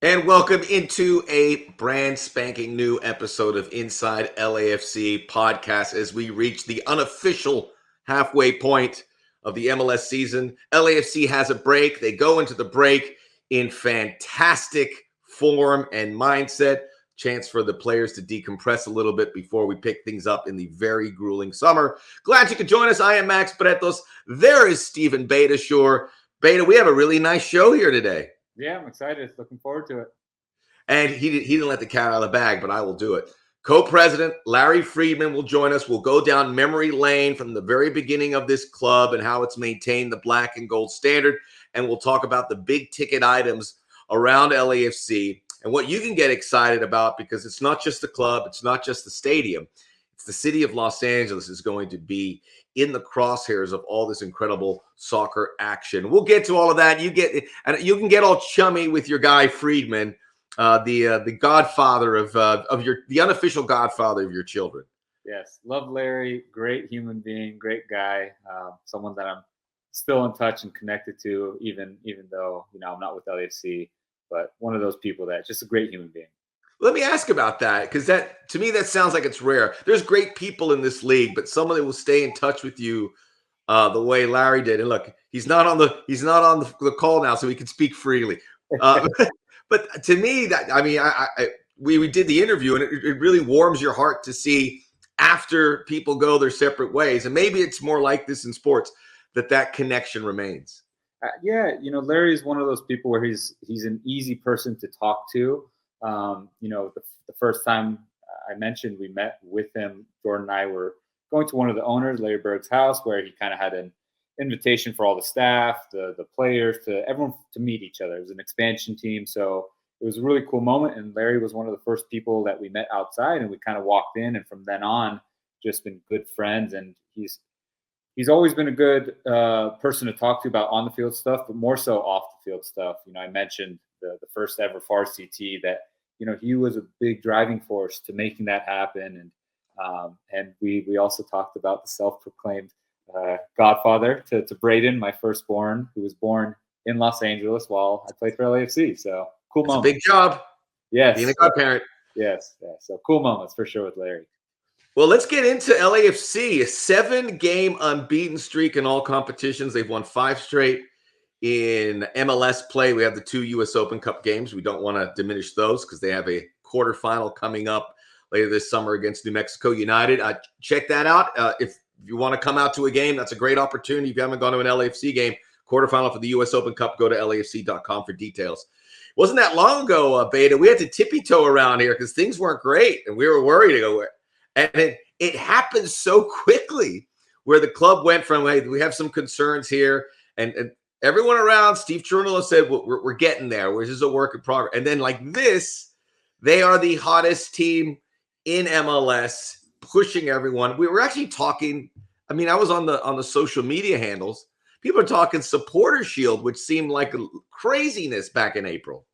And welcome into a brand spanking new episode of Inside LAFC podcast as we reach the unofficial halfway point of the MLS season. LAFC has a break. They go into the break in fantastic form and mindset. Chance for the players to decompress a little bit before we pick things up in the very grueling summer. Glad you could join us. I am Max Bretos. There is Stephen Beitashour. Beta, we have a really nice show here today. Yeah, I'm excited. Looking forward to it. And he didn't let the cat out of the bag, but I will do it. Co-president Larry Freedman will join us. We'll go down memory lane from the very beginning of this club and how it's maintained the black and gold standard. And we'll talk about the big ticket items around LAFC and what you can get excited about, because it's not just the club, it's not just the stadium. It's the city of Los Angeles is going to be in the crosshairs of all this incredible soccer action. We'll get to all of that. You can get all chummy with your guy Freedman, the godfather of the unofficial godfather of your children. Yes, love Larry. Great human being, great guy. Someone that I'm still in touch and connected to, even though I'm not with LAFC. But one of those people that just a great human being. Let me ask about that, because that to me that sounds like it's rare. There's great people in this league, but someone that will stay in touch with you the way Larry did. And look, he's not on the call now, so he can speak freely. But to me, we did the interview, and it really warms your heart to see after people go their separate ways, and maybe it's more like this in sports that connection remains. Larry is one of those people where he's an easy person to talk to. The first time I mentioned we met with him, Jordan and I were going to one of the owners, Larry Berg's house, where he kind of had an invitation for all the staff, the players, to everyone to meet each other. It was an expansion team, so it was a really cool moment. And Larry was one of the first people that we met outside, and we kind of walked in, and from then on, just been good friends. And he's always been a good person to talk to about on the field stuff, but more so off the field stuff. I mentioned the first ever FARCT that he was a big driving force to making that happen, and we also talked about the self-proclaimed godfather to Breton, my firstborn, who was born in Los Angeles while I played for LAFC. So cool moment. It's a big job. Yes. Being a godparent. Yes. So cool moments for sure with Larry. Well, let's get into LAFC. A 7-game unbeaten streak in all competitions. They've won 5 straight in MLS play. We have the 2 U.S. Open Cup games. We don't want to diminish those because they have a quarterfinal coming up later this summer against New Mexico United. Check that out. If you want to come out to a game, that's a great opportunity. If you haven't gone to an LAFC game, quarterfinal for the U.S. Open Cup, go to LAFC.com for details. Wasn't that long ago, Beta, we had to tippy-toe around here because things weren't great, and we were worried to go. And it happened so quickly where the club went from, hey, we have some concerns here, and everyone around, Steve Cherundolo said, we're getting there. This is a work in progress. And then like this, they are the hottest team in MLS, pushing everyone. We were actually talking, I was on the social media handles. People are talking supporter shield, which seemed like craziness back in April.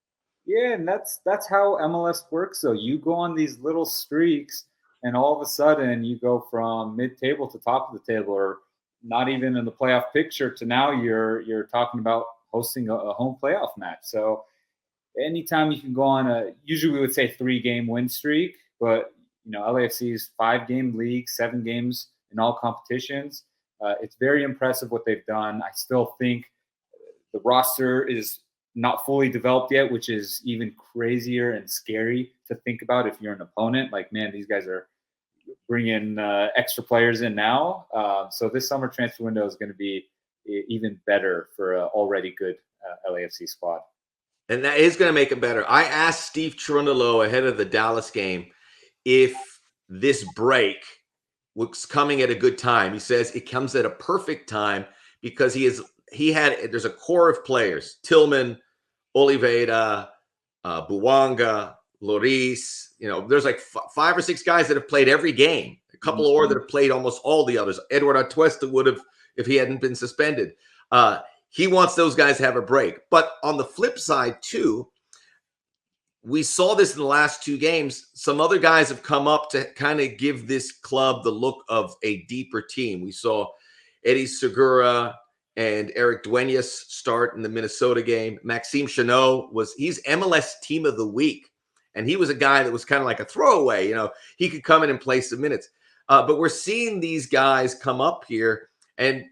Yeah, and that's how MLS works. So you go on these little streaks, and all of a sudden you go from mid-table to top of the table, or not even in the playoff picture, to now you're talking about hosting a home playoff match. So anytime you can go on usually we would say 3-game win streak, but LAFC's 5-game league, 7 games in all competitions. It's very impressive what they've done. I still think the roster is not fully developed yet, which is even crazier and scary to think about if you're an opponent. Like, man, these guys are bringing extra players in now. So this summer transfer window is going to be even better for an already good LAFC squad. And that is going to make it better. I asked Steve Cherundolo ahead of the Dallas game if this break was coming at a good time. He says it comes at a perfect time because there's a core of players: Tillman, Oliveira, Buwanga, Lloris. There's like 5 or 6 guys that have played every game. A couple more that have played almost all the others. Edward Atuesta would have if he hadn't been suspended. He wants those guys to have a break. But on the flip side, too, we saw this in the last 2 games. Some other guys have come up to kind of give this club the look of a deeper team. We saw Eddie Segura and Eric Duenas start in the Minnesota game. Maxime Chanot he's MLS Team of the Week. And he was a guy that was kind of like a throwaway. He could come in and play some minutes. But we're seeing these guys come up here, and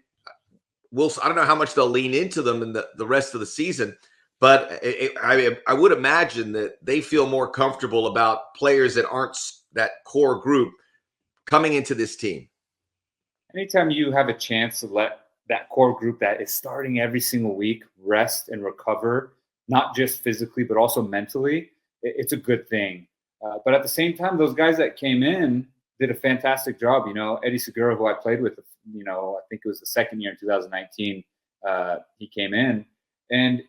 I don't know how much they'll lean into them in the rest of the season. But I would imagine that they feel more comfortable about players that aren't that core group coming into this team. Anytime you have a chance to let that core group that is starting every single week rest and recover, not just physically, but also mentally, it's a good thing. But at the same time, those guys that came in did a fantastic job. Eddie Segura, who I played with, I think it was the second year in 2019, he came in, and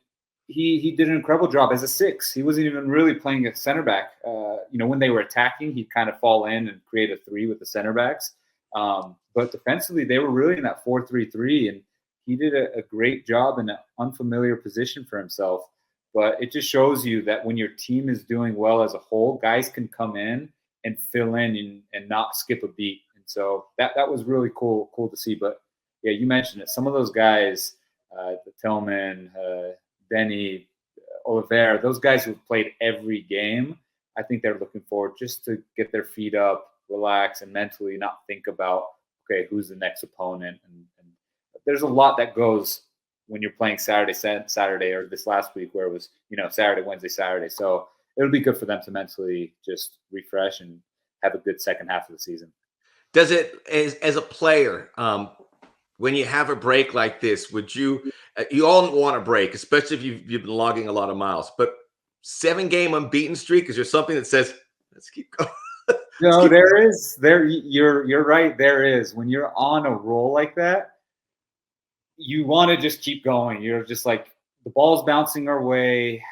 he did an incredible job as a 6. He wasn't even really playing a center back. When they were attacking, he'd kind of fall in and create a 3 with the center backs. But defensively, they were really in that 4-3-3, and he did a great job in an unfamiliar position for himself. But it just shows you that when your team is doing well as a whole, guys can come in and fill in and not skip a beat. And so that was really cool to see. But yeah, you mentioned it. Some of those guys, the Tillman, Benny, Oliver, those guys who've played every game, I think they're looking forward just to get their feet up, relax, and mentally not think about, okay, who's the next opponent. And there's a lot that goes when you're playing Saturday, or this last week where it was, Saturday, Wednesday, Saturday. So it'll be good for them to mentally just refresh and have a good second half of the season. Does it, as a player, when you have a break like this, would you all want a break, especially if you've been logging a lot of miles, but 7-game unbeaten streak, is there something that says, let's keep going? No, you're right. There is. When you're on a roll like that, you want to just keep going. You're just like, the ball's bouncing our way,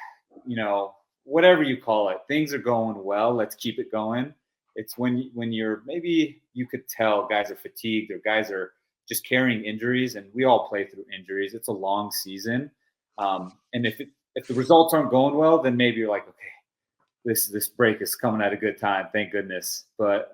whatever you call it. Things are going well. Let's keep it going. It's when you're, maybe you could tell guys are fatigued or guys are just carrying injuries, and we all play through injuries. It's a long season. And if the results aren't going well, then maybe you're like, okay, this break is coming at a good time. Thank goodness. But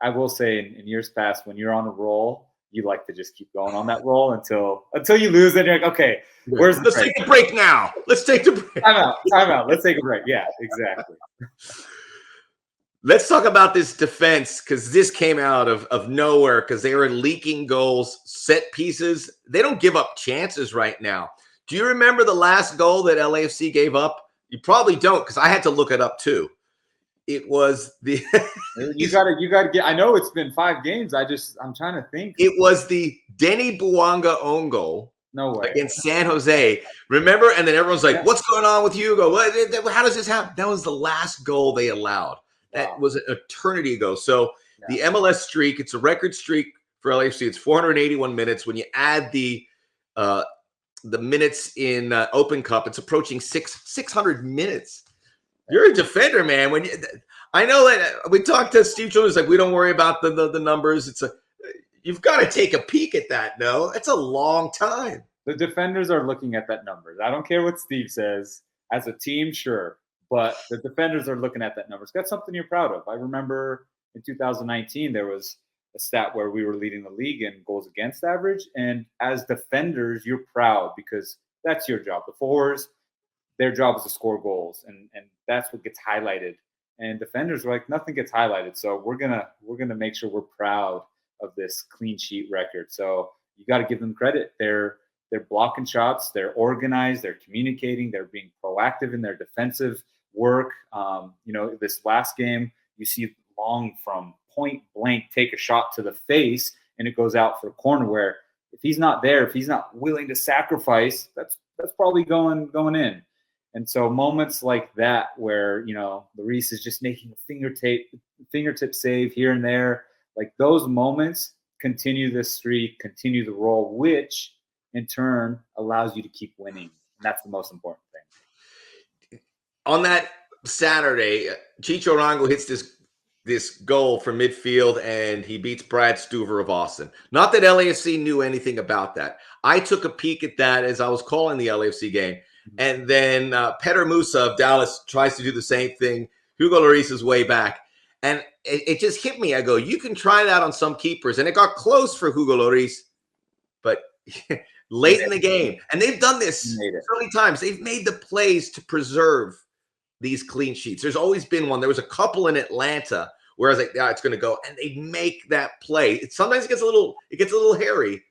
I will say in years past, when you're on a roll, you like to just keep going on that roll until you lose. Then you're like, okay, let's take a break now. Let's take the break. Time out. Let's take a break. Yeah, exactly. Let's talk about this defense, because this came out of nowhere, because they were leaking goals, set pieces. They don't give up chances right now. Do you remember the last goal that LAFC gave up? You probably don't, because I had to look it up too. It was the you gotta get. I know it's been 5 games. I'm trying to think. It was the Denny Bouanga own goal. No way. Against San Jose. Remember? And then everyone's like, what's going on with Hugo? How does this happen? That was the last goal they allowed. That was an eternity ago. So the MLS streak, it's a record streak for LAFC. It's 481 minutes. When you add the minutes in Open Cup, it's approaching 600 minutes. You're a defender, man. I know that we talked to Steve Jones, like, we don't worry about the numbers. You've got to take a peek at that. No, it's a long time. The defenders are looking at that number. I don't care what Steve says. As a team, sure. But the defenders are looking at that number. That's something you're proud of. I remember in 2019, there was a stat where we were leading the league in goals against average. And as defenders, you're proud because that's your job. The forwards, their job is to score goals. And that's what gets highlighted. And defenders are like, nothing gets highlighted. So we're gonna make sure we're proud of this clean sheet record. So you got to give them credit. They're blocking shots. They're organized. They're communicating. They're being proactive in their defensive work. This last game, you see Long from point blank take a shot to the face, and it goes out for a corner. Where if he's not there, if he's not willing to sacrifice, that's probably going in. And so moments like that, where Lloris is just making a fingertip save here and there, like those moments continue this streak, continue the roll, which in turn allows you to keep winning. And that's the most important thing. On that Saturday, Chicho Arango hits this goal from midfield, and he beats Brad Stuver of Austin. Not that LAFC knew anything about that. I took a peek at that as I was calling the LAFC game. And then Peter Musa of Dallas tries to do the same thing. Hugo Lloris is way back. And it just hit me. I go, you can try that on some keepers. And it got close for Hugo Lloris. But late in the game. And they've done this Made it. so many times. They've made the plays to preserve these clean sheets. There's always been one. There was a couple in Atlanta where I was like, yeah, it's going to go. And they make that play. Sometimes it gets a little hairy.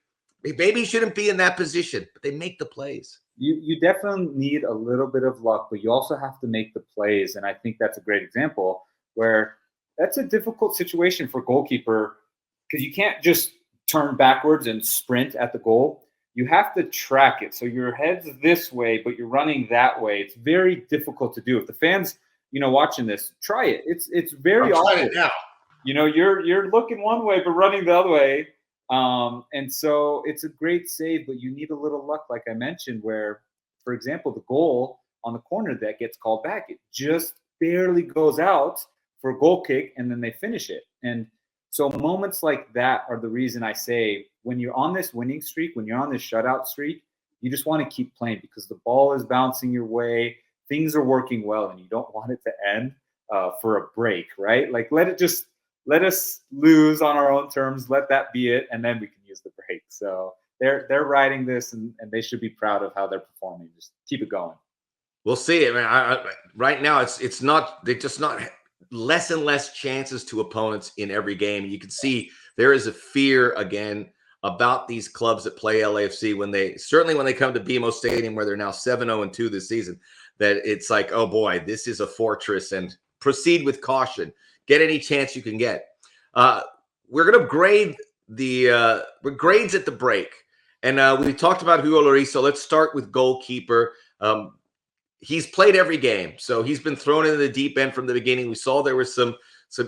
Maybe he shouldn't be in that position, but they make the plays. You definitely need a little bit of luck, but you also have to make the plays. And I think that's a great example where that's a difficult situation for goalkeeper because you can't just turn backwards and sprint at the goal. You have to track it. So your head's this way, but you're running that way. It's very difficult to do. If the fans, watching this, try it. It's very awkward. You're looking one way, but running the other way. And so it's a great save, but you need a little luck, like I mentioned, where, for example, the goal on the corner that gets called back, it just barely goes out for a goal kick, and then they finish it. And so moments like that are the reason I say when you're on this winning streak, when you're on this shutout streak, you just want to keep playing because the ball is bouncing your way. Things are working well, and you don't want it to end for a break, right? Like let us lose on our own terms. Let that be it, and then we can use the break. So they're riding this, and they should be proud of how they're performing. Just keep it going. We'll see. I mean, right now it's not. They're just not less and less chances to opponents in every game. You can see there is a fear again about these clubs that play LAFC when they come to BMO Stadium where they're now 7-0-2 this season. That it's like, oh boy, this is a fortress, and proceed with caution. Get any chance you can get. We're going to grade the grades at the break. And we talked about Hugo Lloris, so let's start with goalkeeper. He's played every game, so he's been thrown into the deep end from the beginning. We saw there were some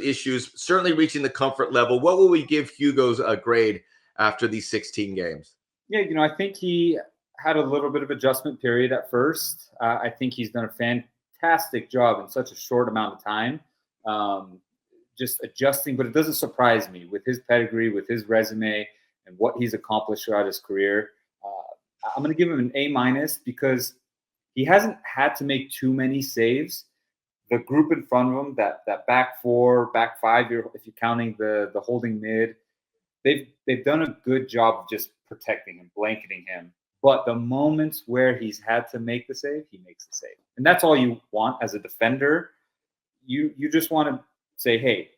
issues, certainly reaching the comfort level. What will we give Hugo's grade after these 16 games? Yeah, I think he had a little bit of adjustment period at first. I think he's done a fantastic job in such a short amount of time. Just adjusting, but it doesn't surprise me with his pedigree, with his resume, and what he's accomplished throughout his career. I'm going to give him an A- because he hasn't had to make too many saves. The group in front of him, that back four, back five, if you're counting the holding mid, they've done a good job of just protecting him, blanketing him. But the moments where he's had to make the save, he makes the save. And that's all you want as a defender. You just want to say, hey,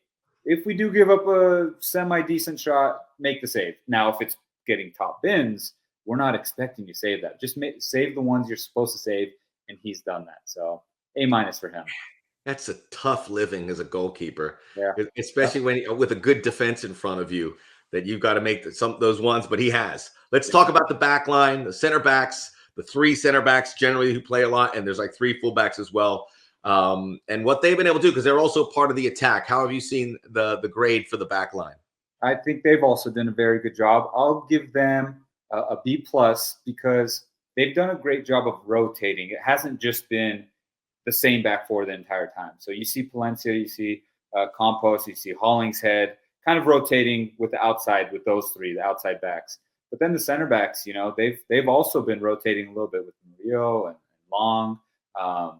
if we do give up a semi-decent shot, make the save. Now, if it's getting top bins, we're not expecting you to save that. Just save the ones you're supposed to save, and he's done that. So A- for him. That's a tough living as a goalkeeper, yeah. Especially when with a good defense in front of you, that you've got to make those ones. But he has. Let's talk about the back line, the center backs, the three center backs generally who play a lot, and there's like three fullbacks as well. And what they've been able to do, because they're also part of the attack. How have you seen the grade for the back line? I think they've also done a very good job. I'll give them a B+ because they've done a great job of rotating. It hasn't just been the same back four the entire time. So you see Palencia, you see Campos, you see Hollingshead kind of rotating with the outside with those three, the outside backs. But then the center backs, they've also been rotating a little bit with Murillo and Long.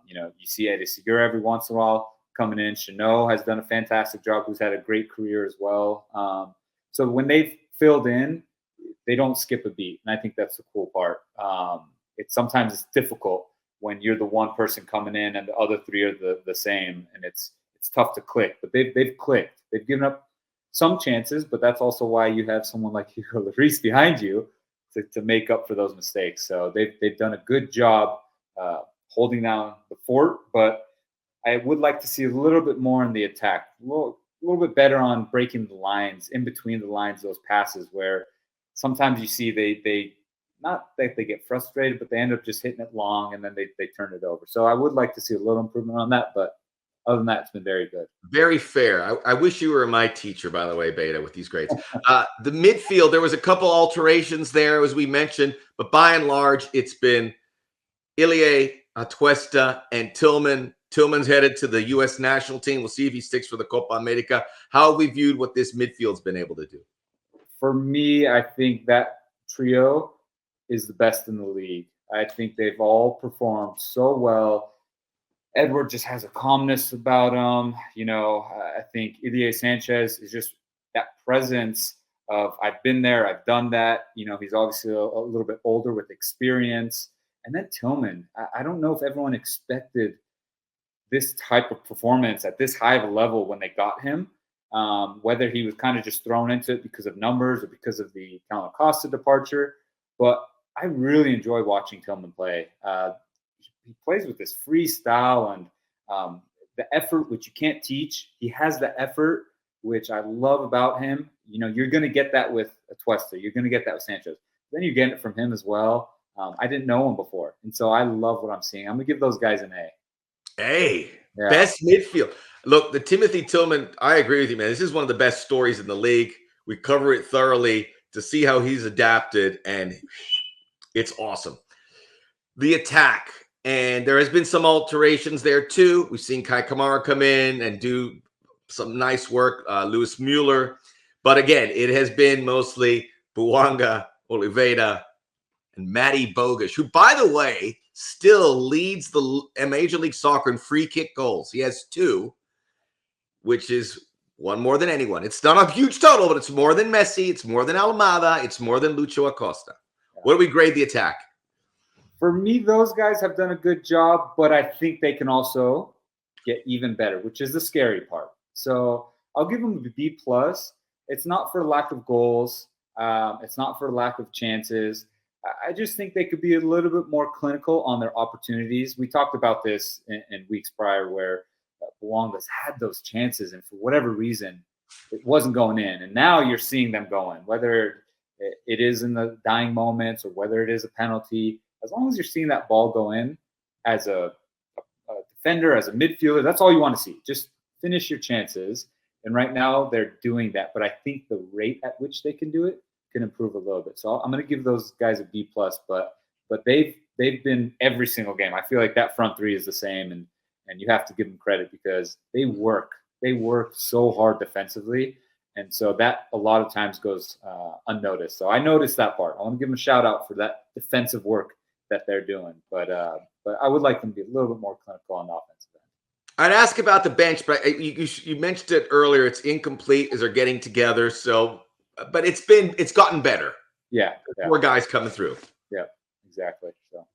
You see Eddie Segura every once in a while coming in. Chanot has done a fantastic job, who's had a great career as well. So when they've filled in, they don't skip a beat. And I think that's the cool part. Sometimes it's difficult when you're the one person coming in and the other three are the same. And it's tough to click. But they've clicked. They've given up some chances, but that's also why you have someone like Hugo Lloris behind you to make up for those mistakes. So they've done a good job holding down the fort, but I would like to see a little bit more in the attack, a little bit better on breaking the lines, in between the lines, those passes where sometimes you see they not that they get frustrated, but they end up just hitting it long and then they turn it over. So I would like to see a little improvement on that, but other than that, it's been very good. Very fair. I wish you were my teacher, by the way, Beta, with these grades. The midfield, there was a couple alterations there, as we mentioned, but by and large, it's been Ilie, Atuesta, and Tillman. Tillman's headed to the U.S. national team. We'll see if he sticks for the Copa America. How have we viewed what this midfield's been able to do? For me, I think that trio is the best in the league. I think they've all performed so well. Edward just has a calmness about him. I think Ilie Sanchez is just that presence of I've been there, I've done that. He's obviously a little bit older with experience. And then Tillman, I don't know if everyone expected this type of performance at this high of a level when they got him. Whether he was kind of just thrown into it because of numbers or because of the Callum Costa departure. But I really enjoy watching Tillman play. He plays with this freestyle and the effort, which you can't teach. He has the effort, which I love about him. You're going to get that with Atuesta. You're going to get that with Sanchez. Then you get it from him as well. I didn't know him before. And so I love what I'm seeing. I'm going to give those guys an A. Hey, Yeah. best midfield. Look, the Timothy Tillman, I agree with you, man. This is one of the best stories in the league. We cover it thoroughly to see how he's adapted, and it's awesome. The attack, and there has been some alterations there too. We've seen Kai Kamara come in and do some nice work, Lewis Mueller. But again, it has been mostly Buanga, Oliveira, and Matty Bogusz, who, by the way, still leads the Major League Soccer in free kick goals. He has 2, which is one more than anyone. It's not a huge total, but it's more than Messi. It's more than Almada. It's more than Lucho Acosta. What do we grade the attack? For me, those guys have done a good job, but I think they can also get even better, which is the scary part. So I'll give them a B+. It's not for lack of goals. It's not for lack of chances. I just think they could be a little bit more clinical on their opportunities. We talked about this in weeks prior where Buanga's had those chances, and for whatever reason, it wasn't going in. And now you're seeing them going, whether it is in the dying moments or whether it is a penalty. As long as you're seeing that ball go in as a defender, as a midfielder, that's all you want to see. Just finish your chances. And right now they're doing that. But I think the rate at which they can do it can improve a little bit. So I'm going to give those guys a B+, but they've been every single game. I feel like that front three is the same, and you have to give them credit because they work so hard defensively. And so that a lot of times goes unnoticed. So I noticed that part. I want to give them a shout out for that defensive work that they're doing. But I would like them to be a little bit more clinical on the offensive end. I'd ask about the bench, but you mentioned it earlier. It's incomplete as they're getting together. So, but it's gotten better. Yeah. More guys coming through. Yeah, exactly. So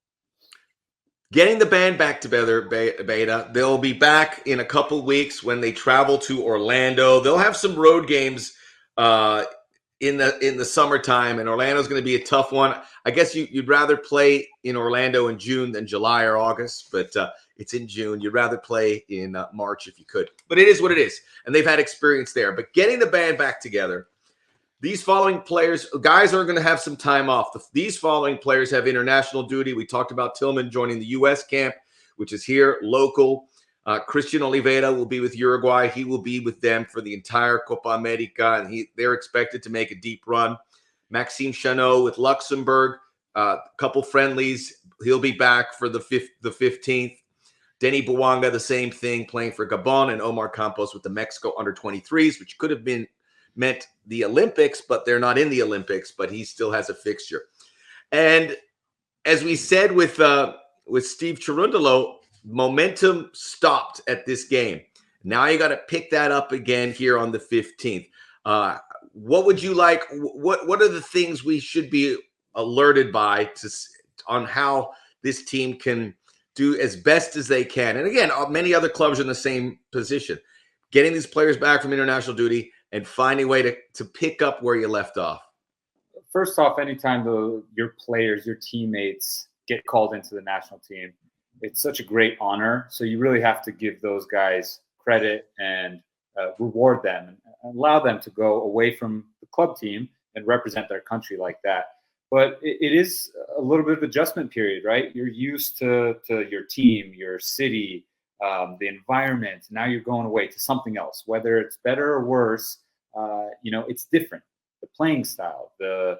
getting the band back together, Beta. They'll be back in a couple weeks when they travel to Orlando. They'll have some road games in the summertime, and Orlando's going to be a tough one. I guess you'd rather play in Orlando in June than July or August, but it's in June. You'd rather play in March if you could. But it is what it is, and they've had experience there. But getting the band back together, these following players, guys are going to have some time off. These following players have international duty. We talked about Tillman joining the U.S. camp, which is here, local. Christian Oliveira will be with Uruguay. He will be with them for the entire Copa America, and they're expected to make a deep run. Maxime Chanot with Luxembourg, a couple friendlies. He'll be back for the 15th. Denny Buanga, the same thing, playing for Gabon, and Omar Campos with the Mexico under-23s, which could have meant the Olympics, but they're not in the Olympics, but he still has a fixture. And as we said with Steve Cherundolo, momentum stopped at this game. Now you got to pick that up again here on the 15th. What would you like? What are the things we should be alerted by on how this team can do as best as they can? And again, many other clubs are in the same position. Getting these players back from international duty and finding a way to pick up where you left off. First off, anytime your players, your teammates get called into the national team, it's such a great honor. So you really have to give those guys credit and reward them and allow them to go away from the club team and represent their country like that. But it is a little bit of adjustment period, right? You're used to your team, your city, the environment. Now you're going away to something else, whether it's better or worse. It's different. The playing style, the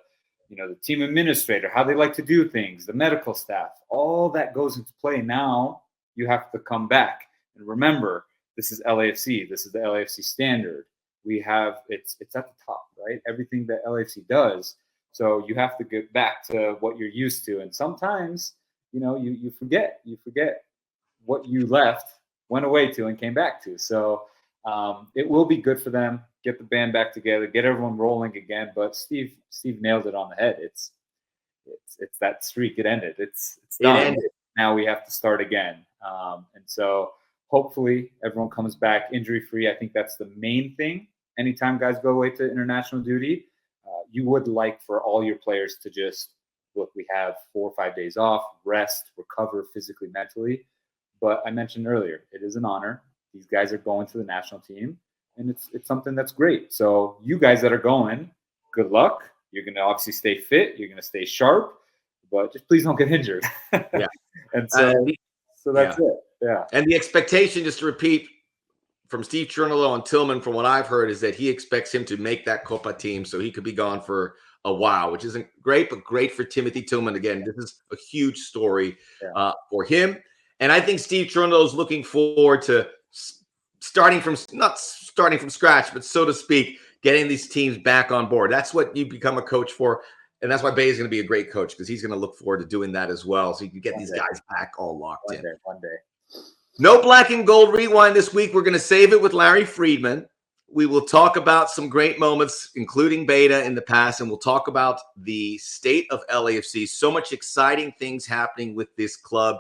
team administrator, how they like to do things, the medical staff, all that goes into play. Now you have to come back and remember, this is LAFC. This is the LAFC standard. It's at the top, right? Everything that LAFC does. So you have to get back to what you're used to. And sometimes, you forget what you went away to and came back to. So it will be good for them. get the band back together, get everyone rolling again. But Steve nailed it on the head. It's that streak. It ended. It's done. It ended. Now we have to start again. And so hopefully everyone comes back injury free. I think that's the main thing. Anytime guys go away to international duty, you would like for all your players to just look. We have 4 or 5 days off, rest, recover physically, mentally. But I mentioned earlier, it is an honor. These guys are going to the national team, and it's something that's great. So you guys that are going, good luck. You're going to obviously stay fit. You're going to stay sharp, but just please don't get injured. Yeah. And so that's it. Yeah. And the expectation, just to repeat, from Steve Chernow and Tillman, from what I've heard, is that he expects him to make that Copa team, so he could be gone for a while, which isn't great, but great for Timothy Tillman. Again, this is a huge story for him. And I think Steve Chernow is looking forward to not starting from scratch, but so to speak, getting these teams back on board. That's what you become a coach for. And that's why Bay is going to be a great coach, because he's going to look forward to doing that as well. So you can get these guys back all locked in. One day. No Black and Gold Rewind this week. We're going to save it with Larry Freedman. We will talk about some great moments, including Beta in the past, and we'll talk about the state of LAFC. So much exciting things happening with this club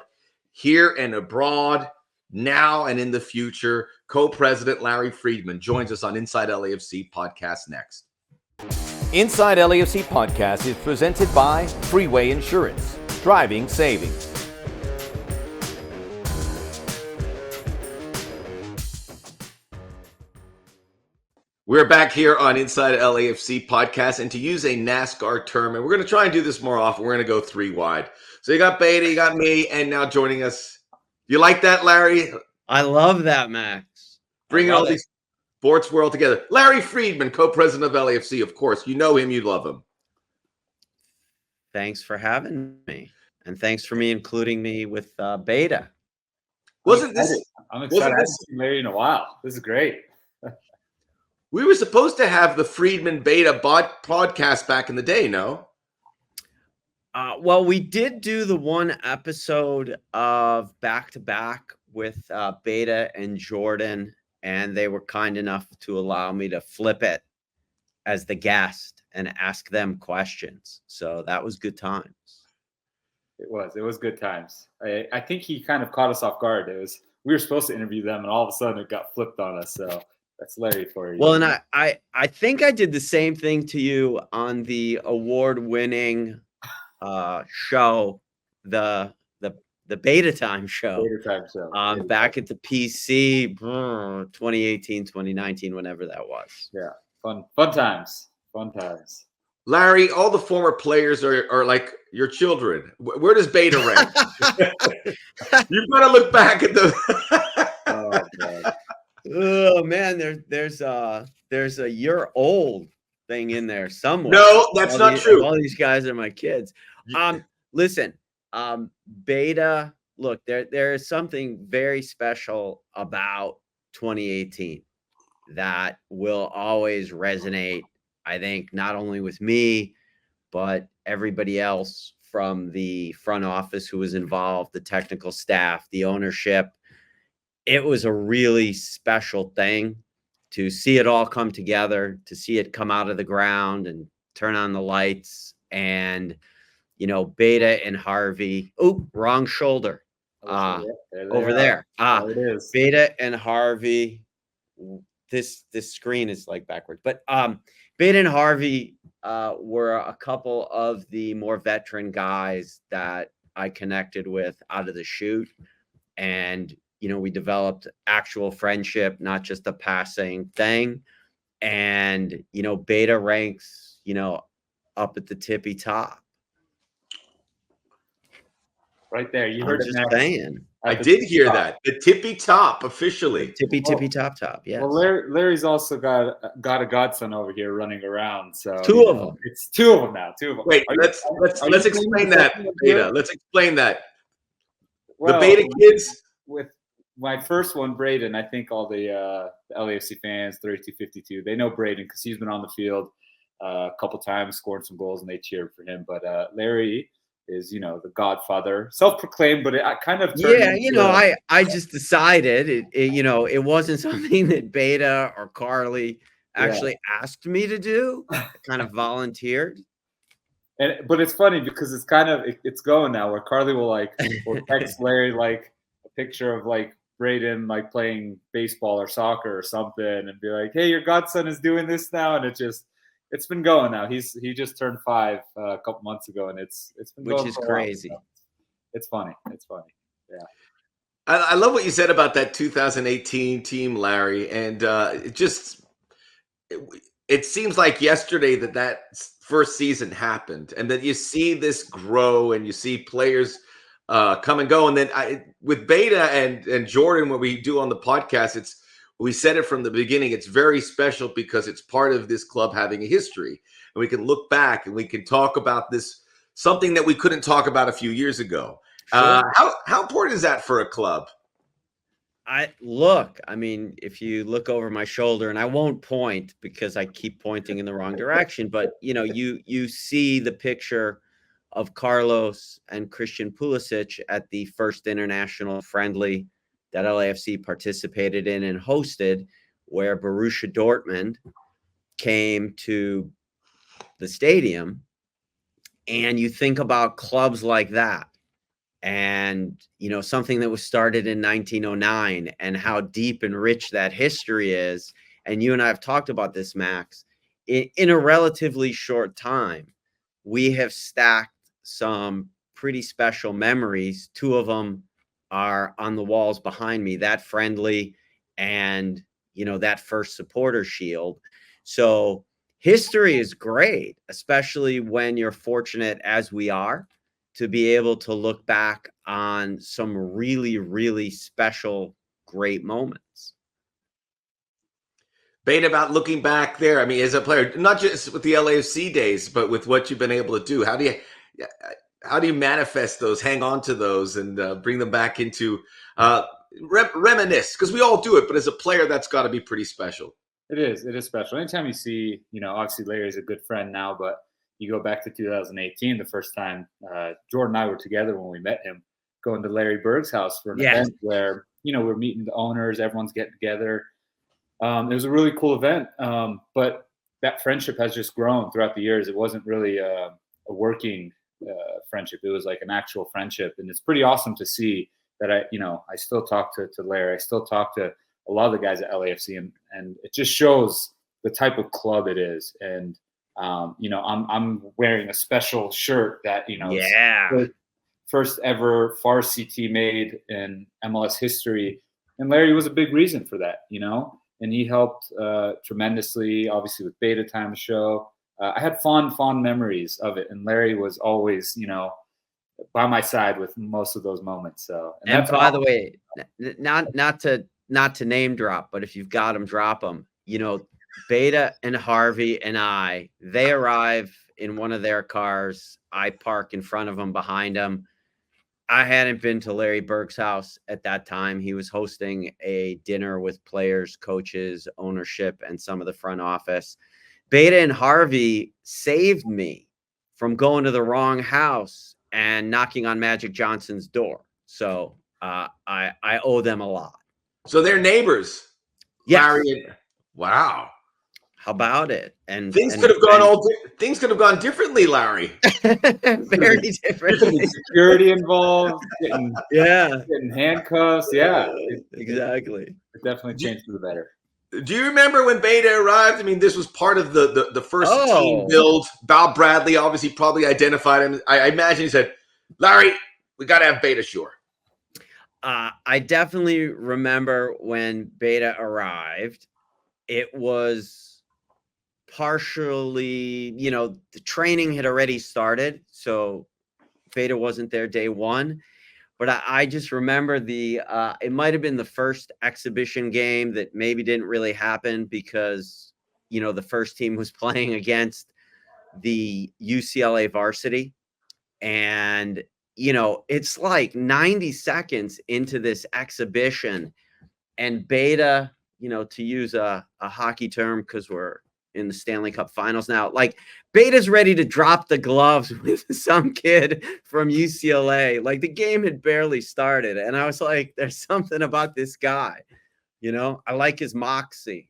here and abroad, now and in the future. Co-president Larry Freedman joins us on Inside LAFC podcast next. Inside LAFC podcast is presented by Freeway Insurance, driving savings. We're back here on Inside LAFC podcast, and to use a NASCAR term, and we're going to try and do this more often, we're going to go 3 wide. So you got Beta, you got me, and now joining us. You like that, Larry? I love that, Max. Bringing all these sports world together. Larry Freedman, co-president of LAFC, of course. You know him, you love him. Thanks for having me, and thanks for including me with Beta. Wasn't this? I'm excited. I haven't seen Larry in a while. This is great. We were supposed to have the Freedman Beta podcast back in the day, no? Well, we did do the one episode of Back to Back with Beta and Jordan, and they were kind enough to allow me to flip it as the guest and ask them questions. So that was good times. It was good times. I think he kind of caught us off guard. We were supposed to interview them, and all of a sudden it got flipped on us. So that's Larry for you. Well, and I think I did the same thing to you on the award-winning show, the Beta Time show. Back at the PC 2018, 2019, whenever that was. Yeah. Fun times. Larry, all the former players are like your children. Where does Beta rank? You've got to look back at the Oh, God. Oh man, there's a year old thing in there somewhere. No, that's not true. All these guys are my kids. Listen, Beta, look, there is something very special about 2018 that will always resonate, I think, not only with me, but everybody else from the front office who was involved, the technical staff, the ownership. It was a really special thing to see it all come together, to see it come out of the ground and turn on the lights. And, Beta and Harvey, wrong shoulder over there. It is. Beta and Harvey, this screen is like backwards, but Beta and Harvey were a couple of the more veteran guys that I connected with out of the chute. And we developed actual friendship, not just a passing thing. And, Beta ranks, up at the tippy top. Right there. You I'm heard just it. saying. I did hear that. The tippy top, officially. Tippy top. Yeah. Well, Larry's also got a godson over here running around. So two of them. It's 2 of them now. 2 of them. Wait, let's explain that, Beta. Let's explain that. Well, the Beta kids. With my first one, Braden, I think all the LAFC fans, 3252, they know Braden because he's been on the field a couple times, scored some goals, and they cheered for him. But Larry is, the godfather, self-proclaimed, but it kind of turned into, I just decided it wasn't something that Beta or Carly actually asked me to do. I kind of volunteered. But it's funny because it's kind of it's going now where Carly will text Larry like a picture of like Braden like playing baseball or soccer or something and be like, "Hey, your godson is doing this now," and it's been going now. He just turned 5 a couple months ago, and it's been Which going is for a while, crazy. so it's funny. It's funny. Yeah. I love what you said about that 2018 team, Larry, and it seems like yesterday that first season happened, and that you see this grow, and you see players come and go, and then with Beta and Jordan, what we do on the podcast, we said it from the beginning. It's very special because it's part of this club having a history, and we can look back and we can talk about this, something that we couldn't talk about a few years ago. Sure. How important is that for a club? I mean, if you look over my shoulder, and I won't point because I keep pointing in the wrong direction, but you see the picture of Carlos and Christian Pulisic at the first international friendly that LAFC participated in and hosted, where Borussia Dortmund came to the stadium. And you think about clubs like that, and something that was started in 1909 and how deep and rich that history is. And you and I have talked about this, Max. In a relatively short time, we have stacked some pretty special memories. 2 of them are on the walls behind me, that friendly and that first supporter shield. So history is great, especially when you're fortunate, as we are, to be able to look back on some really, really special, great moments. Beta, about looking back there, I mean, as a player, not just with the LAFC days, but with what you've been able to do, how do you manifest those, hang on to those, and bring them back into reminisce? Because we all do it, but as a player, that's got to be pretty special. It is special. Anytime you see, obviously Larry's a good friend now, but you go back to 2018, the first time Jordan and I were together when we met him, going to Larry Berg's house for an event where, we're meeting the owners, everyone's getting together. It was a really cool event, but that friendship has just grown throughout the years. It wasn't really a working friendship. It was like an actual friendship. And it's pretty awesome to see that I still talk to Larry. I still talk to a lot of the guys at LAFC, and it just shows the type of club it is. And I'm wearing a special shirt that first ever Farsi made in MLS history, and Larry was a big reason for that. And he helped tremendously, obviously with Beta Time show. I had fond memories of it, and Larry was always by my side with most of those moments. So, and by the way, not to name drop, but if you've got them, drop them. Beta and Harvey and they arrive in one of their cars. I park in front of them, behind them. I hadn't been to Larry Berg's house at that time. He was hosting a dinner with players, coaches, ownership, and some of the front office. Beta and Harvey saved me from going to the wrong house and knocking on Magic Johnson's door. So I owe them a lot. So they're neighbors. Yes. Larry, wow. How about it? And things could have gone differently, Larry. Very differently. Security involved, getting handcuffs. Yeah, exactly. It definitely changed for the better. Do you remember when Beta arrived? I mean, this was part of the first team build. Bob Bradley obviously probably identified him. I imagine he said, "Larry, we got to have Beitashour." I definitely remember when Beta arrived. It was partially, the training had already started, so Beta wasn't there day one. But I just remember it might have been the first exhibition game that maybe didn't really happen because, the first team was playing against the UCLA varsity. And, it's like 90 seconds into this exhibition, and Beta, to use a hockey term, because we're in the Stanley Cup Finals now, like Beta's ready to drop the gloves with some kid from UCLA. Like the game had barely started, and I was like, there's something about this guy, I like his moxie.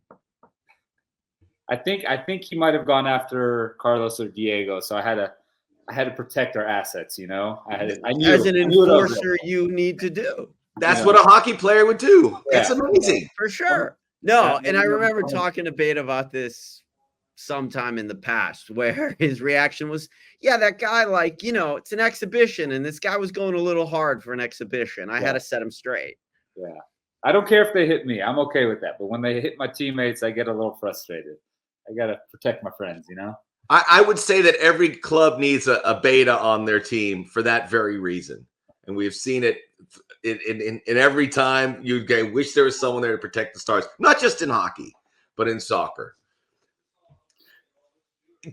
I think he might have gone after Carlos or Diego, so I had to protect our assets. You know, I knew As an I knew what I was enforcer, doing. you need to do. That's what a hockey player would do. That's Yeah. amazing. For sure. No, and I Yeah. remember talking to Beta about this sometime in the past where his reaction was, yeah, that guy, like, it's an exhibition, and this guy was going a little hard for an exhibition. I had to set him straight. Yeah. I don't care if they hit me. I'm okay with that. But when they hit my teammates, I get a little frustrated. I got to protect my friends, you know? I would say that every club needs a beta on their team for that very reason. And we've seen it in every time you wish there was someone there to protect the stars, not just in hockey, but in soccer.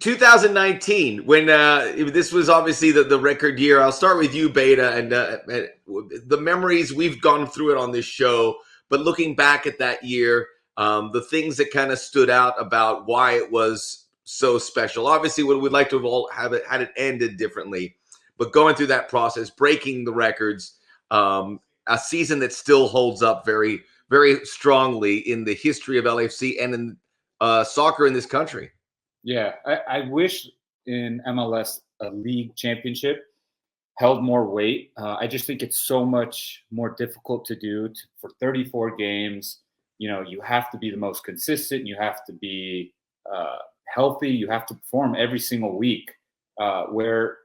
2019, when this was obviously the record year. I'll start with you, Beta, and the memories, we've gone through it on this show, but looking back at that year, the things that kind of stood out about why it was so special. Obviously, we'd like to have all had it ended differently, but going through that process, breaking the records, a season that still holds up very, very strongly in the history of LAFC and in soccer in this country. Yeah, I wish in MLS a league championship held more weight. I just think it's so much more difficult to do for 34 games. You know, you have to be the most consistent. You have to be healthy. You have to perform every single week. Where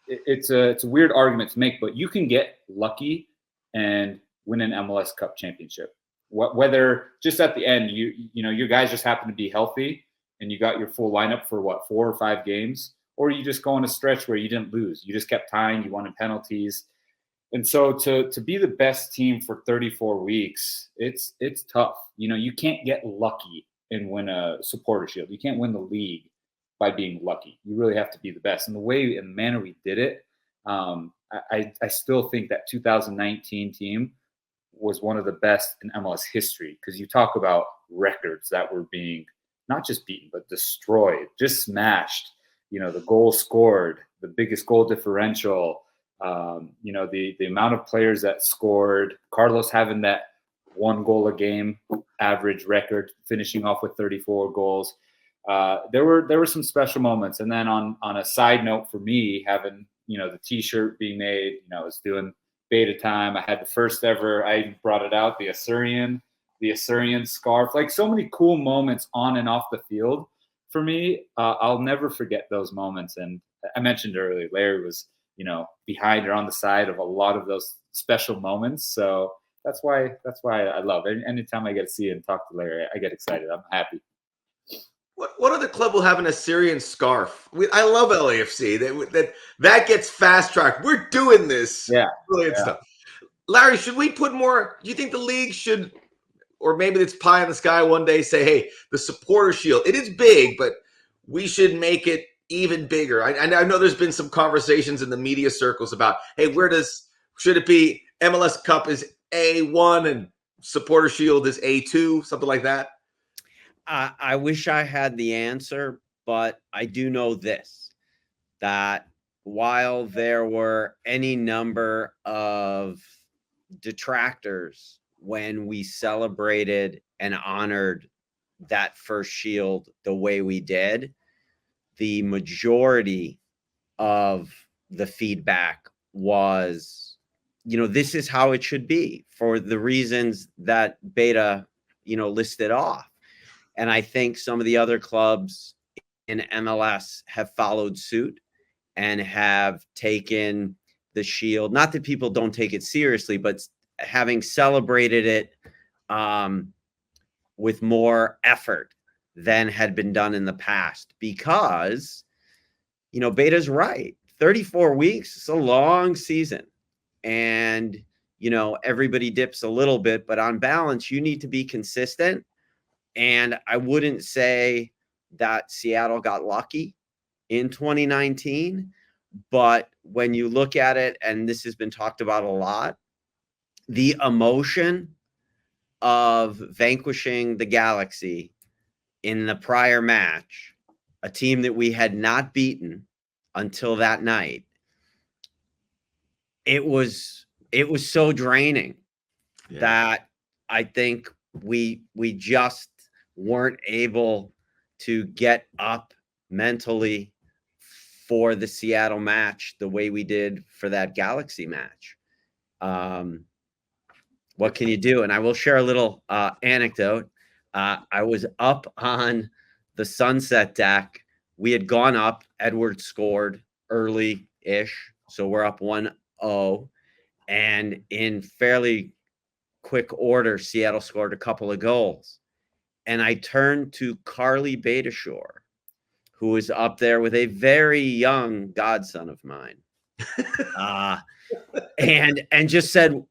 it's a weird argument to make, but you can get lucky and win an MLS Cup championship. Whether just at the end, you know your guys just happen to be healthy and you got your full lineup for 4 or 5 games, or you just go on a stretch where you didn't lose. You just kept tying, you won in penalties. And so to be the best team for 34 weeks, it's tough. You know, you can't get lucky and win a supporter shield. You can't win the league by being lucky. You really have to be the best. And the way and the manner we did it, I still think that 2019 team was one of the best in MLS history, because you talk about records that were being not just beaten, but destroyed, just smashed. You know, the goal scored, the biggest goal differential, you know, the amount of players that scored, Carlos having that 1 goal a game average record, finishing off with 34 goals. There were some special moments. And then on a side note for me, having, you know, the t-shirt being made, you know, I was doing beta time. I had the first ever, I brought it out, the Assyrian scarf, like so many cool moments on and off the field for me. I'll never forget those moments. And I mentioned earlier, Larry was, you know, behind or on the side of a lot of those special moments. So that's why I love it. Anytime I get to see it and talk to Larry, I get excited. I'm happy. What other club will have an Assyrian scarf? I love LAFC. That gets fast tracked. We're doing this. Yeah. Brilliant stuff. Larry, should we put more? Do you think the league should, or maybe it's pie in the sky one day, say, hey, the supporter shield, it is big, but we should make it even bigger. I know there's been some conversations in the media circles about, hey, should it be MLS Cup is A1 and supporter shield is A2, something like that? I wish I had the answer, but I do know this, that while there were any number of detractors when we celebrated and honored that first shield the way we did, the majority of the feedback was, you know, this is how it should be for the reasons that Beta, you know, listed off. And I think some of the other clubs in MLS have followed suit and have taken the shield. Not that people don't take it seriously, but having celebrated it with more effort than had been done in the past. Because, you know, Beta's right. 34 weeks, it's a long season. And, you know, everybody dips a little bit, but on balance, you need to be consistent. And I wouldn't say that Seattle got lucky in 2019, but when you look at it, and this has been talked about a lot, the emotion of vanquishing the Galaxy in the prior match, a team that we had not beaten until that night, it was so draining that I think we just weren't able to get up mentally for the Seattle match the way we did for that Galaxy match. What can you do? And I will share a little anecdote. I was up on the sunset deck. We had gone up. Edward scored early-ish, so we're up 1-0. And in fairly quick order, Seattle scored a couple of goals. And I turned to Carly Beitashour, who was up there with a very young godson of mine, and just said,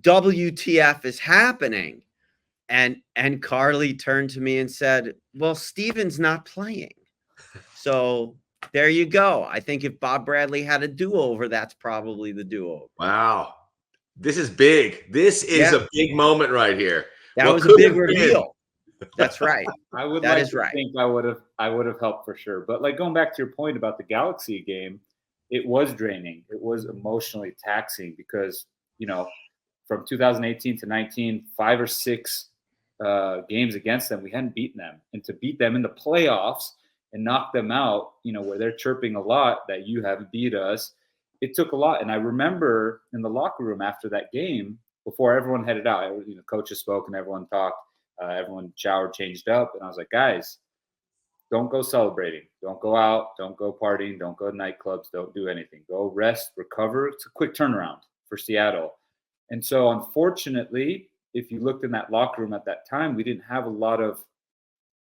WTF is happening? And Carly turned to me and said, well, Steven's not playing. So there you go. I think if Bob Bradley had a do-over, that's probably the do-over. Wow. This is big. This is a big moment right here. That was a big reveal. That's right. I would That like is to right. think I would have helped for sure. But like going back to your point about the Galaxy game, it was draining. It was emotionally taxing because, you know, from 2018 to 19, 5 or 6 games against them, we hadn't beaten them. And to beat them in the playoffs and knock them out, you know, where they're chirping a lot that you haven't beat us, it took a lot. And I remember in the locker room after that game, before everyone headed out, you know, coaches spoke and everyone talked. Everyone showered, changed up, and I was like, guys, don't go celebrating. Don't go out. Don't go partying. Don't go to nightclubs. Don't do anything. Go rest, recover. It's a quick turnaround for Seattle. And so, unfortunately, if you looked in that locker room at that time, we didn't have a lot of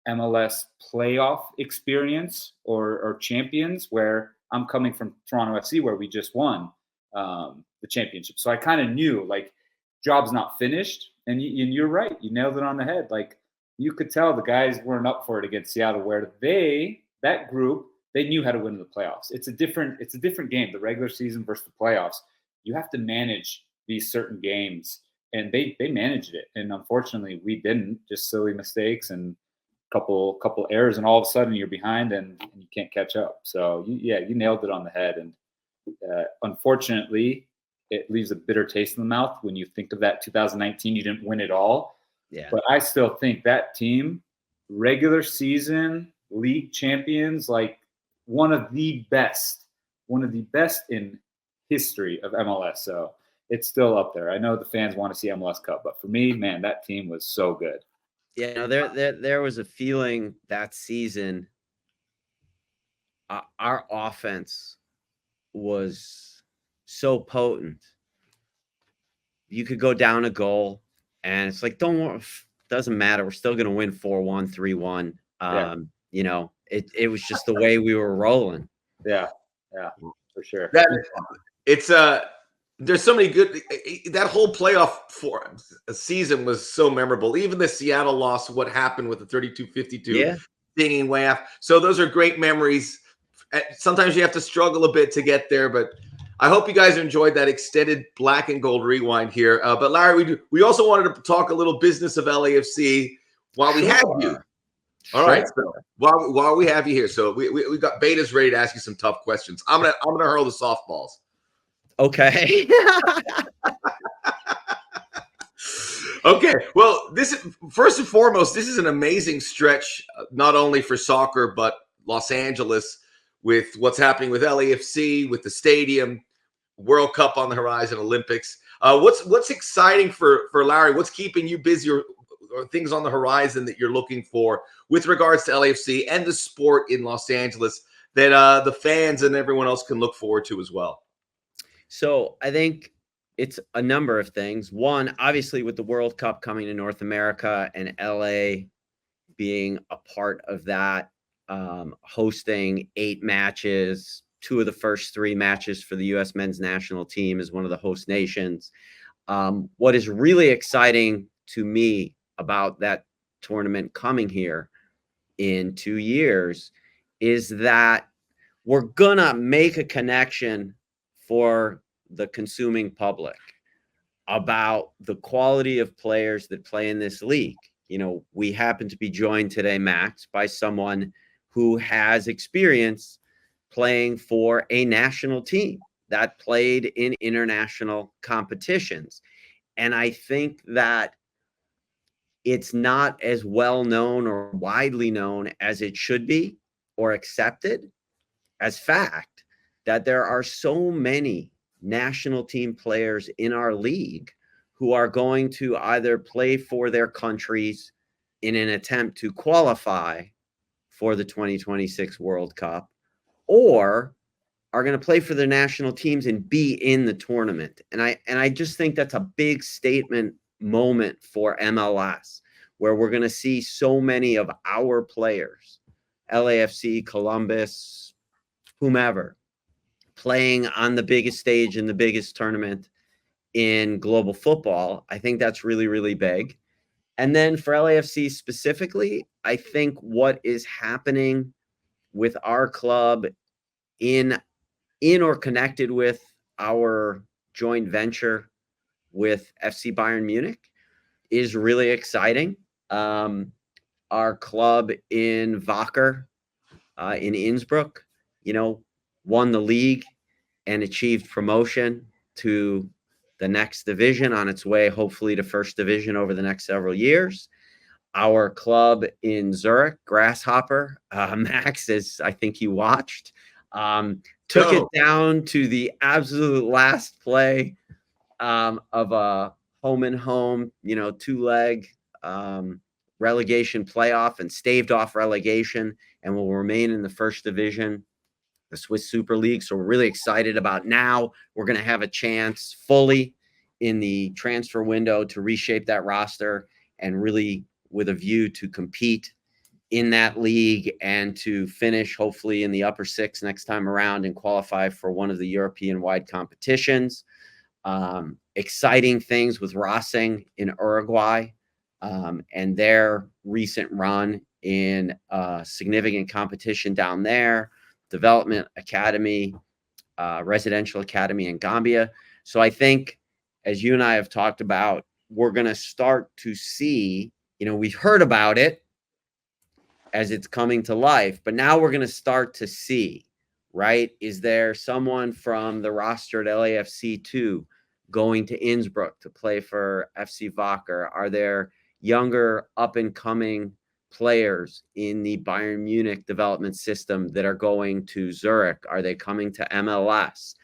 MLS playoff experience or champions, where I'm coming from Toronto FC, where we just won the championship. So I kind of knew, like, job's not finished. And you're right. You nailed it on the head. Like, you could tell the guys weren't up for it against Seattle, where that group, they knew how to win in the playoffs. It's a different game, the regular season versus the playoffs. You have to manage these certain games, and they managed it. And unfortunately, we didn't. Just silly mistakes and couple errors, and all of a sudden you're behind and you can't catch up. So you nailed it on the head. And unfortunately, it leaves a bitter taste in the mouth when you think of that 2019. You didn't win it all. Yeah. But I still think that team, regular season, league champions, like one of the best in history of MLS. So it's still up there. I know the fans want to see MLS Cup, but for me, man, that team was so good. Yeah, no, there was a feeling that season. Our offense was so potent. You could go down a goal and it's like, doesn't matter. We're still going to win 4-1, 3-1. You know, it was just the way we were rolling. Yeah, for sure. There's so many good, that whole playoff season was so memorable. Even the Seattle loss, what happened with the 32-52 stinging way off. So those are great memories. Sometimes you have to struggle a bit to get there, but I hope you guys enjoyed that extended black and gold rewind here. But Larry, we also wanted to talk a little business of LAFC while we have you. All right. So while we have you here, so we got Betas ready to ask you some tough questions. I'm gonna hurl the softballs. Okay. Okay. Well, this is first and foremost, this is an amazing stretch, not only for soccer but Los Angeles, with what's happening with LAFC, with the stadium, World Cup on the horizon, Olympics. What's exciting for Larry? What's keeping you busy, or things on the horizon that you're looking for with regards to LAFC and the sport in Los Angeles that the fans and everyone else can look forward to as well? So I think it's a number of things. One, obviously, with the World Cup coming to North America and LA being a part of that, hosting 8 matches, 2 of the first 3 matches for the U.S. men's national team as one of the host nations. What is really exciting to me about that tournament coming here in 2 years is that we're gonna make a connection for the consuming public about the quality of players that play in this league. You know, we happen to be joined today, Max, by someone who has experience playing for a national team that played in international competitions. And I think that it's not as well known or widely known as it should be or accepted as fact that there are so many national team players in our league who are going to either play for their countries in an attempt to qualify for the 2026 World Cup, or are going to play for their national teams and be in the tournament. And I just think that's a big statement moment for MLS, where we're going to see so many of our players, LAFC, Columbus, whomever, playing on the biggest stage in the biggest tournament in global football. I think that's really, really big. And then for LAFC specifically, I think what is happening with our club in or connected with our joint venture with FC Bayern Munich is really exciting. Our club in Wacker, in Innsbruck, won the league and achieved promotion to the next division, on its way, hopefully, to first division over the next several years. Our club in Zurich, Grasshopper, Max, as I think you watched, took it down to the absolute last play of a home and home, 2-leg relegation playoff, and staved off relegation and will remain in the first division, the Swiss Super League. So we're really excited about now. We're going to have a chance fully in the transfer window to reshape that roster and really with a view to compete in that league and to finish hopefully in the upper six next time around and qualify for one of the European-wide competitions. Exciting things with Racing in Uruguay and their recent run in significant competition down there, development academy, residential academy in Gambia. So I think, as you and I have talked about, we're going to start to see, we've heard about it as it's coming to life, but now we're going to start to see, right? Is there someone from the roster at LAFC2 going to Innsbruck to play for FC Wacker? Are there younger up-and-coming players in the Bayern Munich development system that are going to Zurich? Are they coming to MLS?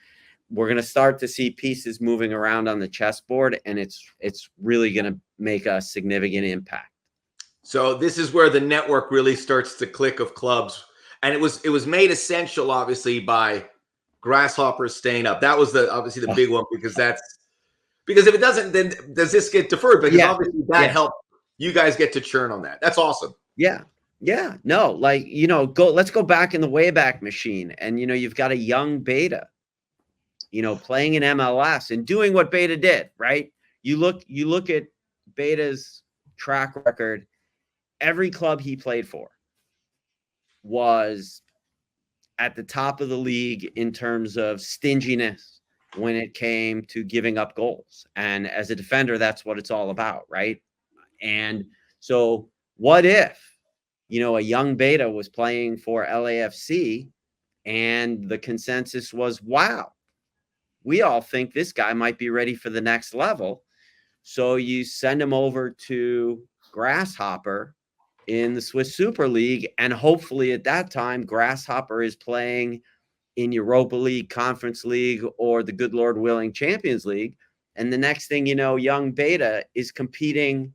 We're going to start to see pieces moving around on the chessboard, and it's really going to make a significant impact. So this is where the network really starts to click of clubs, and it was made essential, obviously, by Grasshoppers staying up. That was obviously the big one, because if it doesn't, then does this get deferred? Because obviously that helped you guys get to churn on that. That's awesome. Yeah. No, let's go back in the Wayback Machine, and you've got a young Beta, playing in MLS and doing what Beta did, right? You look at Beta's track record. Every club he played for was at the top of the league in terms of stinginess when it came to giving up goals. And as a defender, that's what it's all about, right? And so what if, a young Beta was playing for LAFC and the consensus was, wow, we all think this guy might be ready for the next level. So you send him over to Grasshopper in the Swiss Super League, and hopefully at that time, Grasshopper is playing in Europa League, Conference League, or the good Lord willing Champions League. And the next thing you know, young Beta is competing,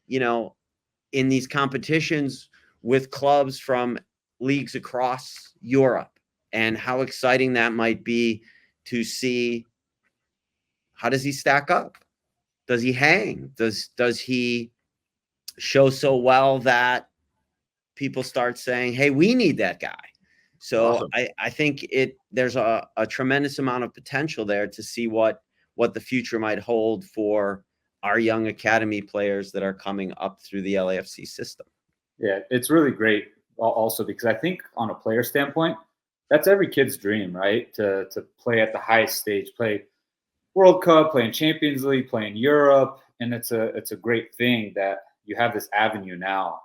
in these competitions with clubs from leagues across Europe. And how exciting that might be to see, how does he stack up? Does he hang? Does he show so well that people start saying, hey, we need that guy? So awesome. I think there's a tremendous amount of potential there to see what the future might hold for our young academy players that are coming up through the LAFC system. Yeah, it's really great also because I think on a player standpoint, that's every kid's dream, right? To play at the highest stage, play World Cup, play in Champions League, play in Europe. And it's a great thing that you have this avenue now.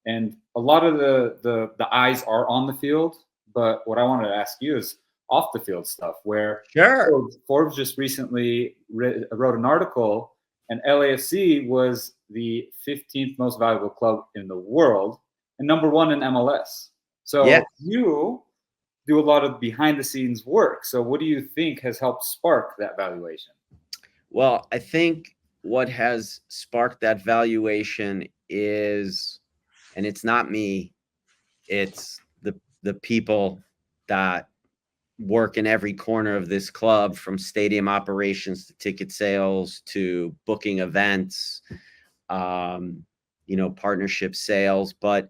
And a lot of the eyes are on the field, but what I wanted to ask you is off the field stuff, where sure. Forbes just recently wrote an article, And LAFC was the 15th most valuable club in the world and number 1 in MLS. So Yeah. you do a lot of behind the scenes work. So what do you think has helped spark that valuation? Well, I think what has sparked that valuation is, and it's not me, it's the people that work in every corner of this club, from stadium operations to ticket sales to booking events, partnership sales. But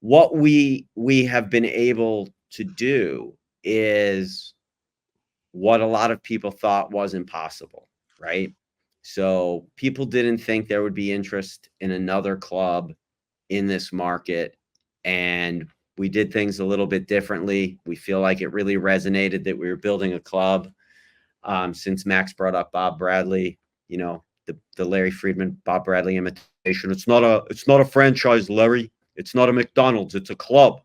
what we have been able to do is what a lot of people thought was impossible, right? So people didn't think there would be interest in another club in this market, and we did things a little bit differently. We feel like it really resonated that we were building a club. Since Max brought up Bob Bradley, the Larry Freedman, Bob Bradley imitation. It's not a franchise, Larry. It's not a McDonald's. It's a club.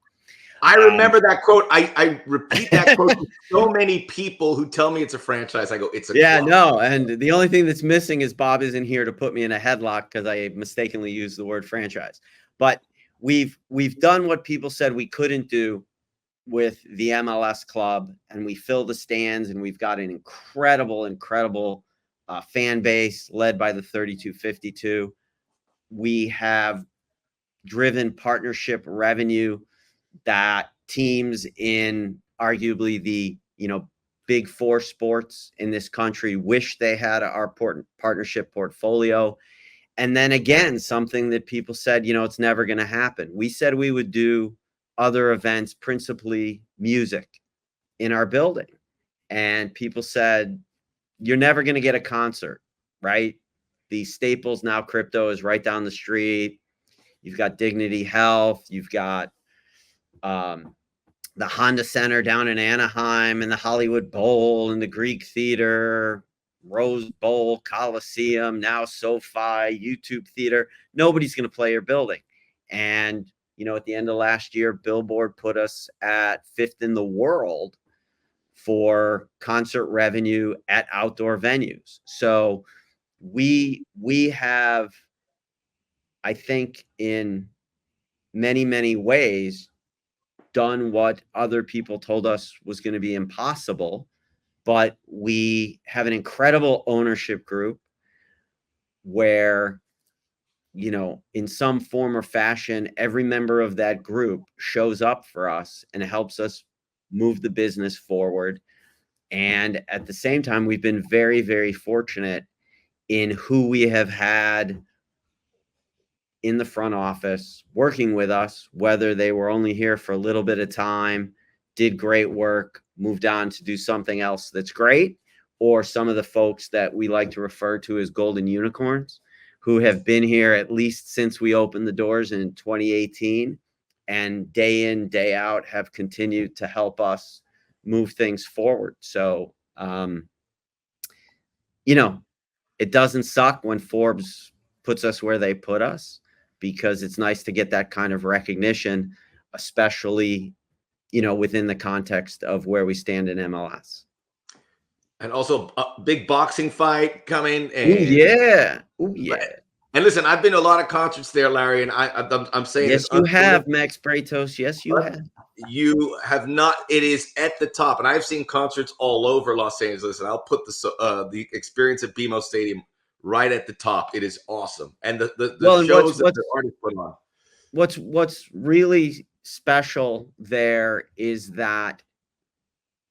I remember that quote. I repeat that quote to so many people who tell me it's a franchise. I go, it's a club. No. And the only thing that's missing is Bob isn't here to put me in a headlock because I mistakenly used the word franchise. But we've done what people said we couldn't do with the MLS club, and we fill the stands, and we've got an incredible fan base led by the 3252. We have driven partnership revenue that teams in arguably the big 4 sports in this country wish they had our partnership portfolio. And then again, something that people said, it's never going to happen. We said we would do other events, principally music, in our building. And people said, you're never going to get a concert, right? The Staples, now Crypto, is right down the street. You've got Dignity Health. You've got the Honda Center down in Anaheim, and the Hollywood Bowl, and the Greek Theater, Rose Bowl, Coliseum, now SoFi, YouTube Theater. Nobody's going to play your building. And, at the end of last year, Billboard put us at 5th in the world for concert revenue at outdoor venues. So we have, I think, in many, many ways, done what other people told us was going to be impossible. But we have an incredible ownership group where, in some form or fashion, every member of that group shows up for us and helps us move the business forward. And at the same time, we've been very, very fortunate in who we have had in the front office working with us, whether they were only here for a little bit of time, did great work, moved on to do something else that's great, or some of the folks that we like to refer to as golden unicorns, who have been here at least since we opened the doors in 2018, and day in, day out have continued to help us move things forward. So, it doesn't suck when Forbes puts us where they put us, because it's nice to get that kind of recognition, especially, within the context of where we stand in MLS. And also a big boxing fight coming. And, Ooh, yeah. And listen, I've been to a lot of concerts there, Larry, and I'm saying yes, you have, Max Bretos. Yes, you have. You have not. It is at the top, and I've seen concerts all over Los Angeles, and I'll put the experience at BMO Stadium right at the top. It is awesome, and the shows that the artists put on. What's really special there is that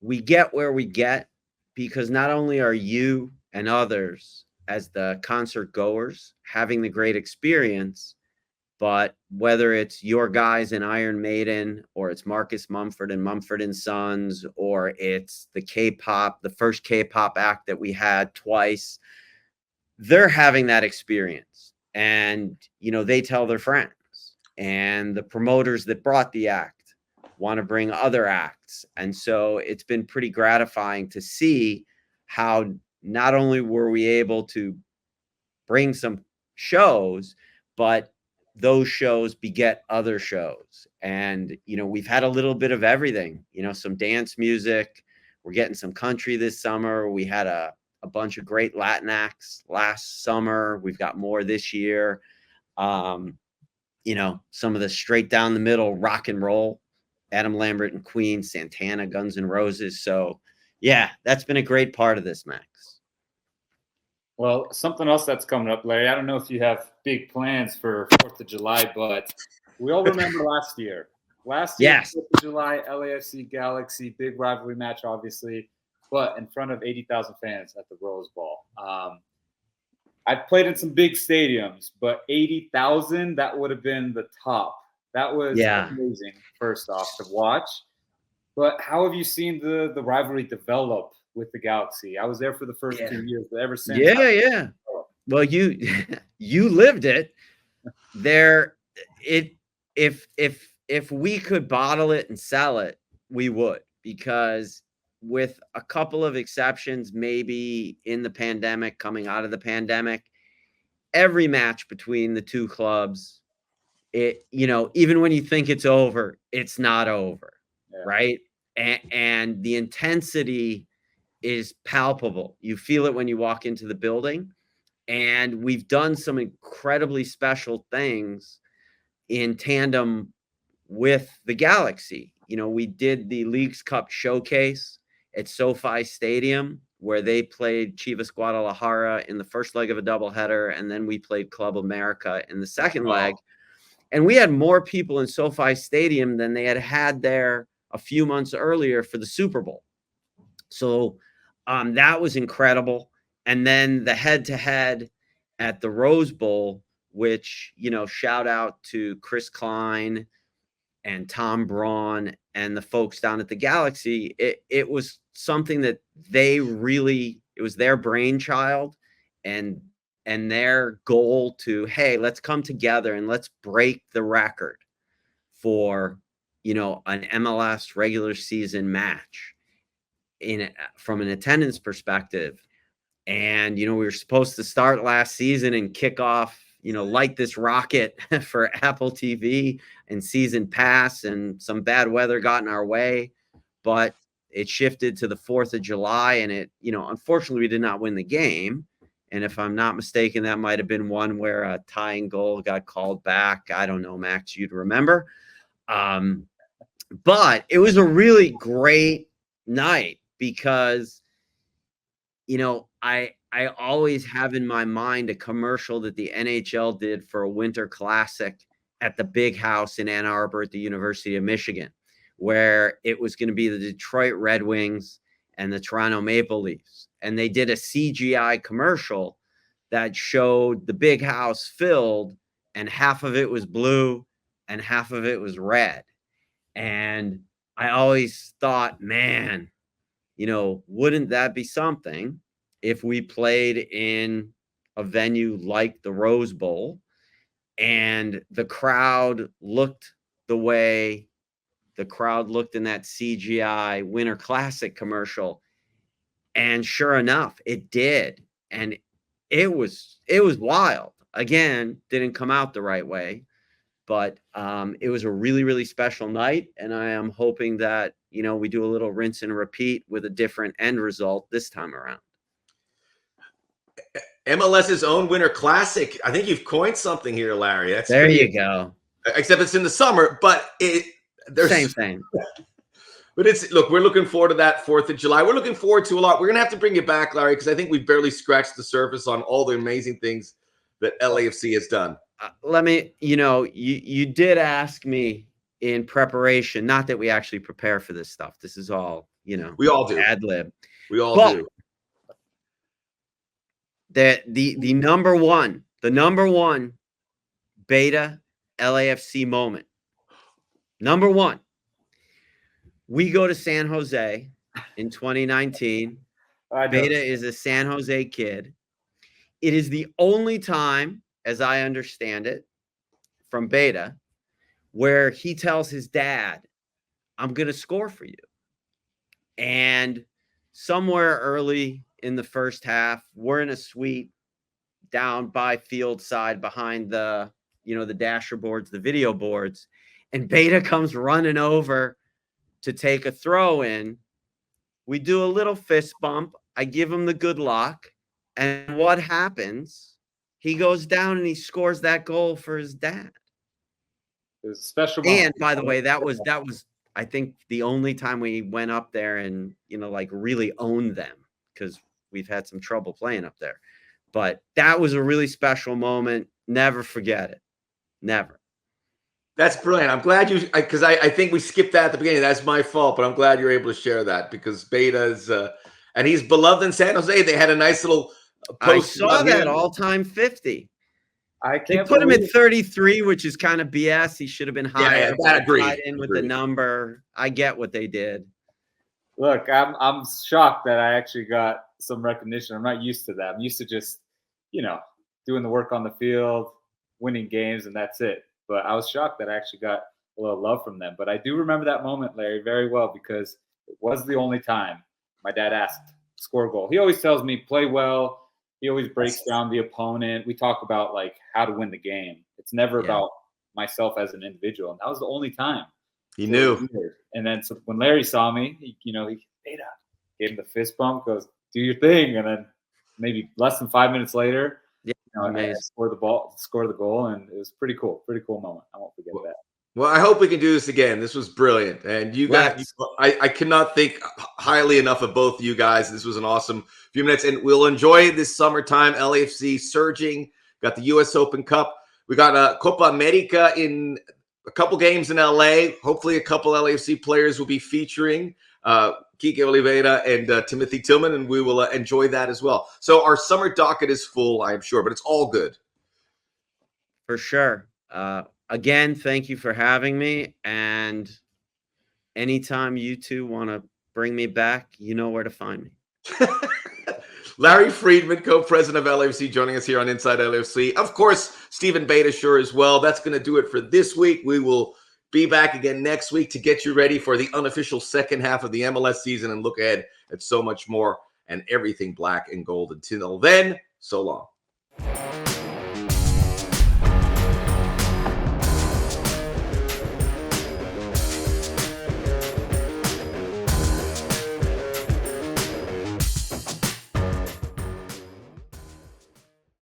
we get where we get because not only are you and others as the concert goers having the great experience, but whether it's your guys in Iron Maiden, or it's Marcus Mumford and Mumford & Sons, or it's the first K-pop act that we had twice, they're having that experience. And, they tell their friends. And the promoters that brought the act want to bring other acts. And so it's been pretty gratifying to see how not only were we able to bring some shows, but those shows beget other shows. And, we've had a little bit of everything, some dance music. We're getting some country this summer. We had a a bunch of great Latin acts last summer. We've got more this year. You know, some of the straight down the middle rock and roll, Adam Lambert and Queen, Santana, Guns N' Roses. So yeah, that's been a great part of this, Max. Well, something else that's coming up, Larry. I don't know if you have big plans for 4th of July, but we all remember last year. Last year, Yes. 4th of July, LAFC Galaxy, big rivalry match, obviously, but in front of 80,000 fans at the Rose Bowl. I've played in some big stadiums, but 80,000, that would have been the top. That was amazing, first off, to watch. But how have you seen the rivalry develop with the Galaxy? I was there for the first 2 years, but ever since. Yeah. Well, you lived it. If we could bottle it and sell it, we would, because with a couple of exceptions, maybe in the pandemic, coming out of the pandemic, every match between the two clubs, even when you think it's over, it's not over, right? And the intensity is palpable. You feel it when you walk into the building. And we've done some incredibly special things in tandem with the Galaxy. We did the Leagues Cup showcase at SoFi Stadium, where they played Chivas Guadalajara in the first leg of a doubleheader, and then we played Club America in the second leg. And we had more people in SoFi Stadium than they had there a few months earlier for the Super Bowl. So that was incredible. And then the head-to-head at the Rose Bowl, which, shout out to Chris Klein and Tom Braun and the folks down at the Galaxy. It was something that it was their brainchild and their goal to, hey, let's come together and let's break the record for, an MLS regular season match from an attendance perspective. And, we were supposed to start last season and kick off, light this rocket for Apple TV and season pass, and some bad weather got in our way, but it shifted to the 4th of July, and unfortunately we did not win the game. And if I'm not mistaken, that might've been one where a tying goal got called back. I don't know, Max, you'd remember. But it was a really great night because, I always have in my mind a commercial that the NHL did for a winter classic at the Big House in Ann Arbor at the University of Michigan, where it was going to be the Detroit Red Wings and the Toronto Maple Leafs. And they did a CGI commercial that showed the Big House filled, and half of it was blue and half of it was red. And I always thought, man, wouldn't that be something if we played in a venue like the Rose Bowl and the crowd looked the way the crowd looked in that CGI Winter Classic commercial. And sure enough, it did. And it was wild. Again, didn't come out the right way, but it was a really, really special night. And I am hoping that, we do a little rinse and repeat with a different end result this time around. MLS's own Winter Classic. I think you've coined something here, Larry. There you go. Except it's in the summer, but there's same. But look, we're looking forward to that 4th of July. We're looking forward to a lot. We're going to have to bring you back, Larry, because I think we've barely scratched the surface on all the amazing things that LAFC has done. You did ask me in preparation, not that we actually prepare for this stuff. This is all, we all do. Ad lib. We all do. The number one Beta LAFC moment. Number one, we go to San Jose in 2019. Beta is a San Jose kid. It is the only time, as I understand it, from Beta, where he tells his dad, I'm going to score for you. And somewhere early in the first half, we're in a suite down by field side behind the dasher boards, the video boards, and Beta comes running over to take a throw in. We do a little fist bump. I give him the good luck. And what happens? He goes down and he scores that goal for his dad. It was a special moment. And by the way, that was I think the only time we went up there and, like really owned them, because we've had some trouble playing up there. But that was a really special moment. Never forget it. Never. That's brilliant. I'm glad because I think we skipped that at the beginning. That's my fault, but I'm glad you're able to share that because Beta's and he's beloved in San Jose. They had a nice little post. I saw that all-time 50. I They can't put him at believe- 33, which is kind of BS. He should have been higher. I agree. Tied in with the number. I get what they did. Look, I'm shocked that I actually got some recognition. I'm not used to that. I'm used to just, doing the work on the field, winning games, and that's it. But I was shocked that I actually got a little love from them. But I do remember that moment, Larry, very well, because it was the only time my dad asked, score a goal. He always tells me, play well. He always breaks down the opponent. We talk about, like, how to win the game. It's never about myself as an individual. And that was the only time. He knew. And then so when Larry saw me, he Beta, gave him the fist bump, goes, do your thing. And then maybe less than 5 minutes later, I scored the goal, and it was pretty cool moment. I won't forget that. Well, I hope we can do this again. This was brilliant. And you guys, I cannot think highly enough of both of you guys. This was an awesome few minutes, and we'll enjoy this summertime. LAFC surging. Got the U.S. Open Cup. We got Copa America in a couple games in LA. Hopefully a couple LAFC players will be featuring Kike Oliveira and Timothy Tillman, and we will enjoy that as well. So our summer docket is full, I'm sure, but it's all good. For sure. Again, thank you for having me. And anytime you two want to bring me back, you know where to find me. Larry Freedman, co-president of LAFC, joining us here on Inside LAFC. Of course, Stephen Beitashour as well. That's going to do it for this week. We will be back again next week to get you ready for the unofficial second half of the MLS season and look ahead at so much more and everything black and gold. Until then, so long.